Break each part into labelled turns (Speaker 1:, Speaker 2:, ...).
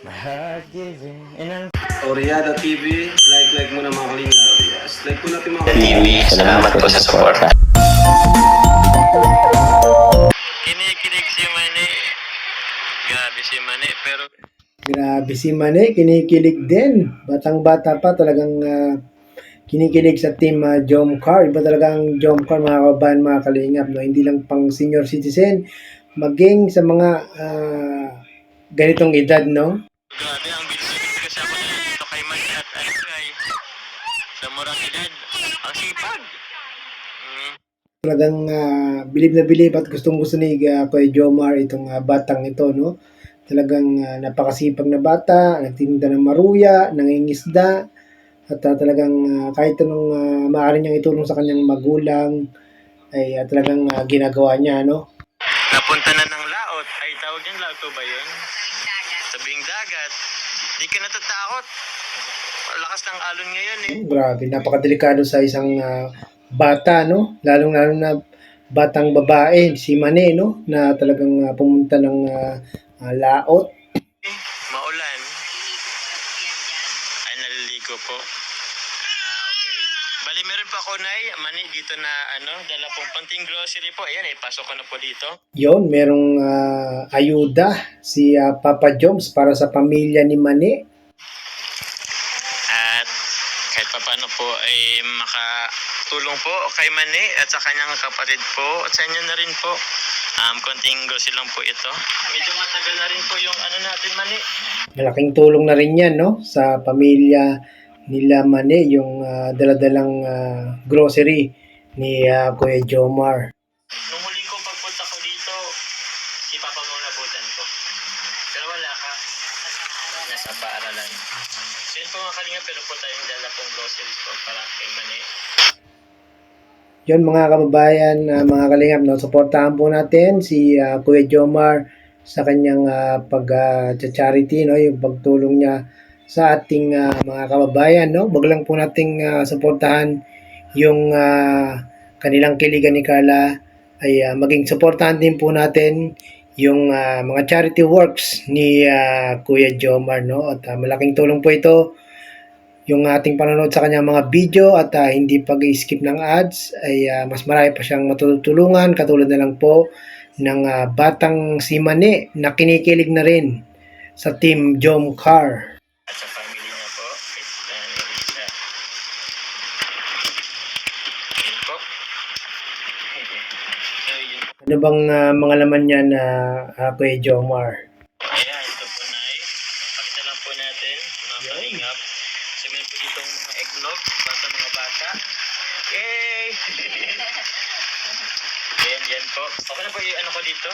Speaker 1: Heart-giving.
Speaker 2: Oriada TV, like mo na mga kalinga. Yes, like po natin mga
Speaker 3: TV, salamat po sa suporta.
Speaker 4: Kinikilig si Mane. Grabe si Mane, pero
Speaker 5: Grabe si Mane, kinikilig din. Batang-bata pa talagang kinikilig sa team Jomcar. Iba talagang Jomcar mga kababayan, mga kalingap. No? Hindi lang pang senior citizen, maging sa mga ganitong edad, no?
Speaker 4: grabe ang bilis kasi ako na dito kay Mane at kay sa murang edad. Ang sipag.
Speaker 5: Talagang bilib na bilib at gustong-gusto ni Kuya Jomar itong batang ito, no? Talagang napakasipag na bata, nagtitinda ng maruya, nangingisda, at talagang kahit anong maaari niyang itulong sa kanyang magulang, ay talagang ginagawa niya, no?
Speaker 4: Napunta na ng laot. Ay, tawag yung laot ba yun? Tabing dagat. Di ka natatakot. Lakas ng alon ngayon eh.
Speaker 5: Grabe, napakadelikado sa isang bata, no? Lalong-lalo na batang babae, si Mane, no? Na talagang pumunta ng laot.
Speaker 4: Maulan. Ay, naliligo po. Okay. Bali, meron pa ako, Nay, Mane, dito na, dala pong panting grocery po. Ayan, pasok ko na po dito.
Speaker 5: Yon, merong ayuda si Papa Joms para sa pamilya ni Mane.
Speaker 4: At kahit pa paano po ay makatulong po kay Mane at sa kanyang kapatid po at sa inyo na rin po. Konting grocery lang po ito. Medyo matagal na rin po yung natin, Mane.
Speaker 5: Malaking tulong na rin yan, no? Sa pamilya nila Mane, yung daladalang grocery ni Kuya Jomar.
Speaker 4: Nung huli ko pagpunta ko dito, si Papa mo nabutan ko. Pero wala ka. Nasa paaralan. So yun po mga kalinga, pero po tayong dala pong groceries po para kay Mane.
Speaker 5: Yon mga kababayan, mga kalingap, no? Suportahan po natin si Kuya Jomar sa kanyang pag-charity, no? Yung pagtulong niya sa ating mga kababayan, no? Wag lang po nating suportahan yung kanilang kiligan ni Carla, ay maging suportahan din po natin yung mga charity works ni Kuya Jomar, no? At malaking tulong po ito yung ating panonood sa kanyang mga video at hindi pag-skip ng ads, ay mas marami pa siyang matutulungan, katulad na lang po ng batang si Mane na kinikilig na rin sa team Jomcar.
Speaker 4: At sa family niya po, kay Risa. Yun po. So yun po.
Speaker 5: Ano bang mga laman niya na Kuya Jomar?
Speaker 4: Ayan, ito po, Nay. Pakita lang po natin, mga kalingap. So meron po ditong mga eggnog, bata mga bata. Yay! Yan po. Okay na po yung ko dito.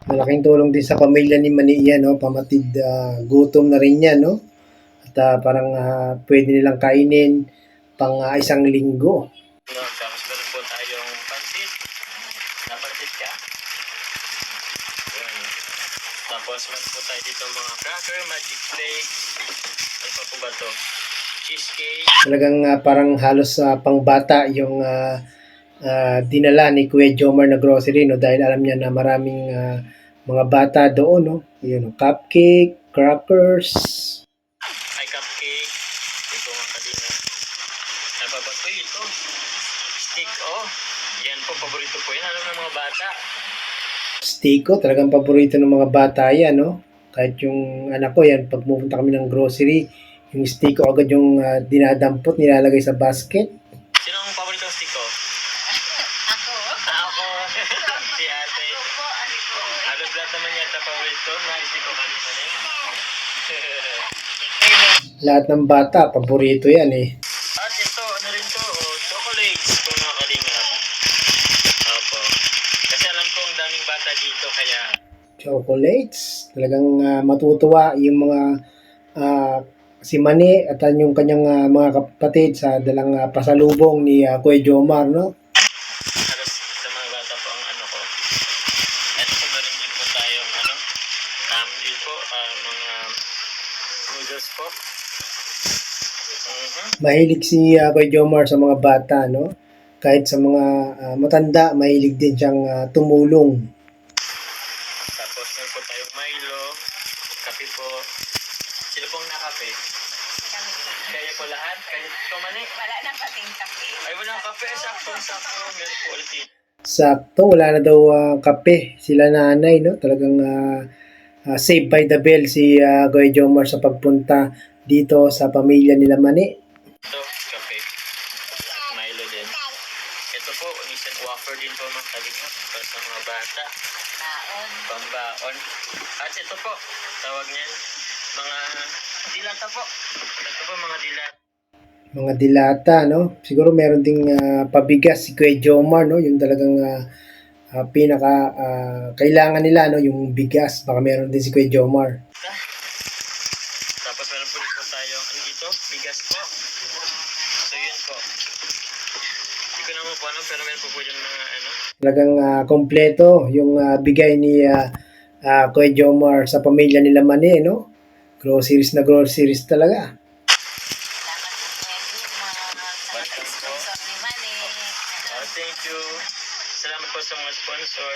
Speaker 5: Malaking tulong din sa pamilya ni Mane yan, no? Pamatid gutom na rin yan, no? At parang pwede nilang kainin pang isang linggo.
Speaker 4: Tapos meron po tayong pansit. Napansit ka? Yan. Tapos meron po tayo dito mga cracker, magic flakes. Ano pa po ba to? Cheesecake.
Speaker 5: Talagang parang halos pangbata yung dinala ni Kuya Jomar na grocery, no? Dahil alam niya na maraming mga bata doon, no? Yun, cupcake, crackers.
Speaker 4: Ay, cupcake. Ito mga kalinga. Napabat ko ito. Stick, oh. Yan po, paborito po yan. Alam ng mga bata.
Speaker 5: Stiko, talagang paborito ng mga bata yan, no? Kahit yung anak ko yan, pag pupunta kami ng grocery, yung stiko agad yung dinadampot, nilalagay sa basket.
Speaker 4: Sino ang paboritong stick ko?
Speaker 6: Ako?
Speaker 4: Ako. Si ate.
Speaker 6: Ako po, ano po?
Speaker 4: Halos lahat naman yata paborito. Stick ko kanina na yun.
Speaker 5: Lahat ng bata, paborito yan eh.
Speaker 4: At ito, rin to? Oh, chocolates. Kung mga kalinga. Opo. Kasi alam ko ang daming bata dito, kaya
Speaker 5: Chocolates, talagang matutuwa yung mga si Mane at yung kanyang mga kapatid sa dalang pasalubong ni Kuya Jomar, no?
Speaker 4: halos sa mga bata po ang ko. At ito meron din po tayong yun po, mga noodles po.
Speaker 5: Mahilig si Kuya Jomar sa mga bata, no? Kahit sa mga matanda, mahilig din siyang tumulong.
Speaker 4: Tapos meron po tayong Milo. Milo, kape po. Sino pong nakape?
Speaker 6: Kami.
Speaker 4: Kaya po lahat? Kaya ito mani?
Speaker 6: Wala na pating kape.
Speaker 4: Ay, walang kape. Sakto. Meron po ulit dito.
Speaker 5: Sakto, wala na daw kape. Sila nanay, no? Talagang saved by the bell si Kuya Jomar sa pagpunta dito sa pamilya nila Mani.
Speaker 4: Ito, kape. At Milo din. Ito po, instant wafer din po mga kalingap para sa mga bata.
Speaker 6: Taon.
Speaker 4: Pambaon. At ito po, tawag niyan, mga dilata po. Ito po mga dilata.
Speaker 5: Mga dilata, no? Siguro meron ding pabigas si Kuya Jomar, no? Yung talagang pinaka kailangan nila, no? Yung bigas. Baka meron din si Kuya Jomar.
Speaker 4: Tapos meron po dito tayo, ano dito? Bigas po. So yun po. Hindi ko naman po ano, pero meron po dyan mga ano.
Speaker 5: Talagang kompleto yung bigay ni Kuya Jomar sa pamilya nila Mani, no? Groceries na groceries talaga.
Speaker 6: Salamat po ngayon sa sponsor ni Manny.
Speaker 4: Thank you. Salamat po sa mga sponsor.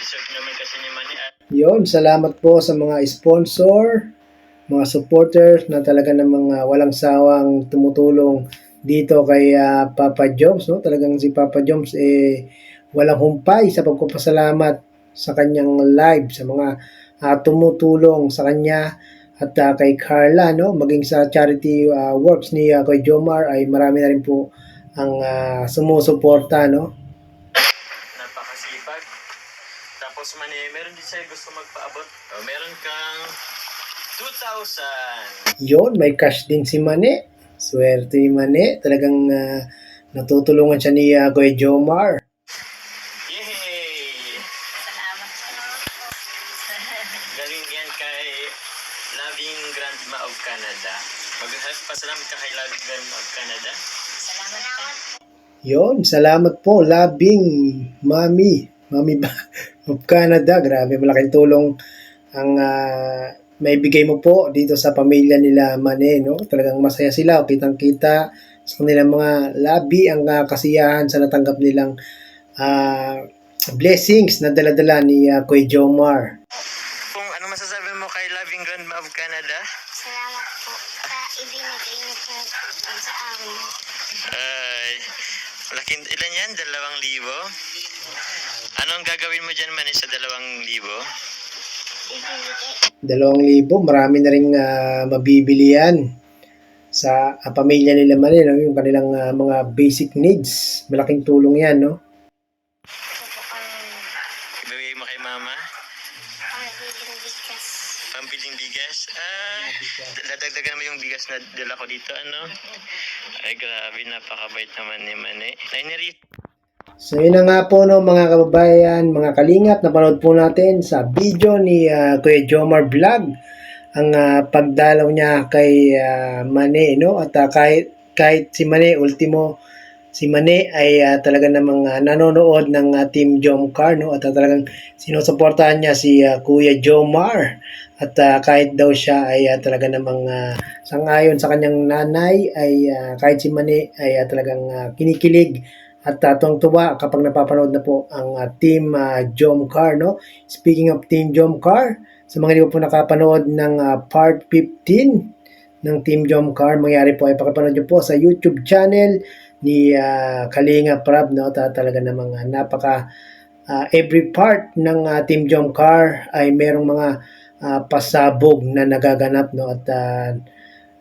Speaker 4: Deserve naman kasi ni Manny at
Speaker 5: Yon, salamat po sa mga sponsor, mga supporters na talaga namang walang sawang tumutulong dito kay Papa Joms, no? Talagang si Papa Joms walang humpay sa pagpapasalamat sa kanyang live, sa mga tumutulong sa kanya at kay Carla, no? Maging sa charity works ni Kuya Jomar ay marami na rin po ang sumusuporta, no?
Speaker 4: napakasipag. Tapos Manny, meron din sa'yo gusto magpaabot. Meron kang 2,000.
Speaker 5: Yon, may cash din si Mane. Swerte ni Mane. Talagang natutulungan siya ni Kuya Jomar.
Speaker 4: Yay!
Speaker 6: Salamat po.
Speaker 4: Galing yan kay Loving Grandma of Canada. Pasalamat ka kay Loving Grandma of Canada.
Speaker 6: Salamat po.
Speaker 5: Yon, salamat po. Labing Mami. Mami ba? of Canada. Grabe, malaking tulong ang may bigay mo po dito sa pamilya nila Mane, no? Talagang masaya sila. Kitang-kita sa kanilang mga labi ang kasiyahan sa natanggap nilang blessings na dala-dala ni Kuya Jomar.
Speaker 4: Kung ano masasabi mo kay Loving Grandma of Canada?
Speaker 6: Salamat po sa ibinigay niyo po sa amin.
Speaker 4: Ay, malaking ilan yan? 2,000? Anong gagawin mo dyan, Manny, sa 2,000?
Speaker 6: Ibinigay.
Speaker 5: 2,000, marami na rin mabibili yan sa pamilya nila Mane, no? Yung kanilang mga basic needs. Malaking tulong yan, no?
Speaker 6: Ito po ang
Speaker 4: Ibibigay mo kay Mama?
Speaker 6: pangbiling bigas.
Speaker 4: Pambiling bigas? Dadagdagan mo yung bigas na dala ko dito, ano? Ay, grabe, napakabait naman ni Manny. Nainiri.
Speaker 5: So yun na nga po, no, mga kababayan, mga kalingap, napanood po natin sa video ni Kuya Jomar Vlog ang pagdalaw niya kay Mane, no? At kahit si Mane, ultimo si Mane ay talaga namang nanonood ng Team Jomcar, no? At talagang sinusuportahan niya si Kuya Jomar. At kahit daw siya ay talaga namang sangayon sa kanyang nanay ay kahit si Mane ay talagang kinikilig at tuwang-tuwa kapag napapanood na po ang Team Jomcar, no? Speaking of Team Jomcar, sa mga hindi po nakapanood ng part 15 ng Team Jomcar, mangyari po ay pakipanood nyo po sa YouTube channel ni Kalinga Prab, no? Talaga namang napaka every part ng Team Jomcar ay merong mga pasabog na nagaganap, no?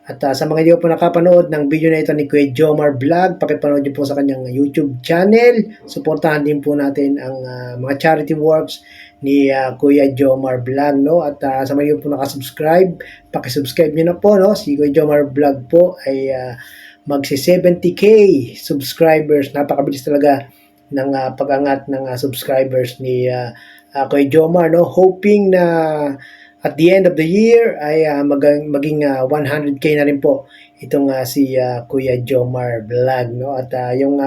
Speaker 5: At sa mga hindi po nakapanood ng video na ito ni Kuya Jomar Vlog, pakipanood niyo po sa kanyang YouTube channel. Suportahan din po natin ang mga charity works ni Kuya Jomar Vlog, no? At sa mga hindi po nakasubscribe, pakisubscribe niyo na po, no? Si Kuya Jomar Vlog po ay magsi 70k subscribers. Napakabilis talaga ng pag-angat ng subscribers ni Kuya Jomar, no? Hoping na at the end of the year ay maging 100k na rin po itong si Kuya Jomar Vlog, no? At yung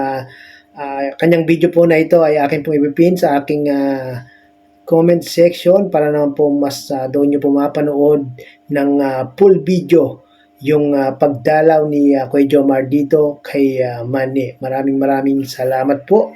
Speaker 5: kanyang video po na ito ay akin pong ipipin sa aking comment section para naman po mas doon nyo po mapanood ng full video yung pagdalaw ni Kuya Jomar dito kay Mane. Maraming salamat po.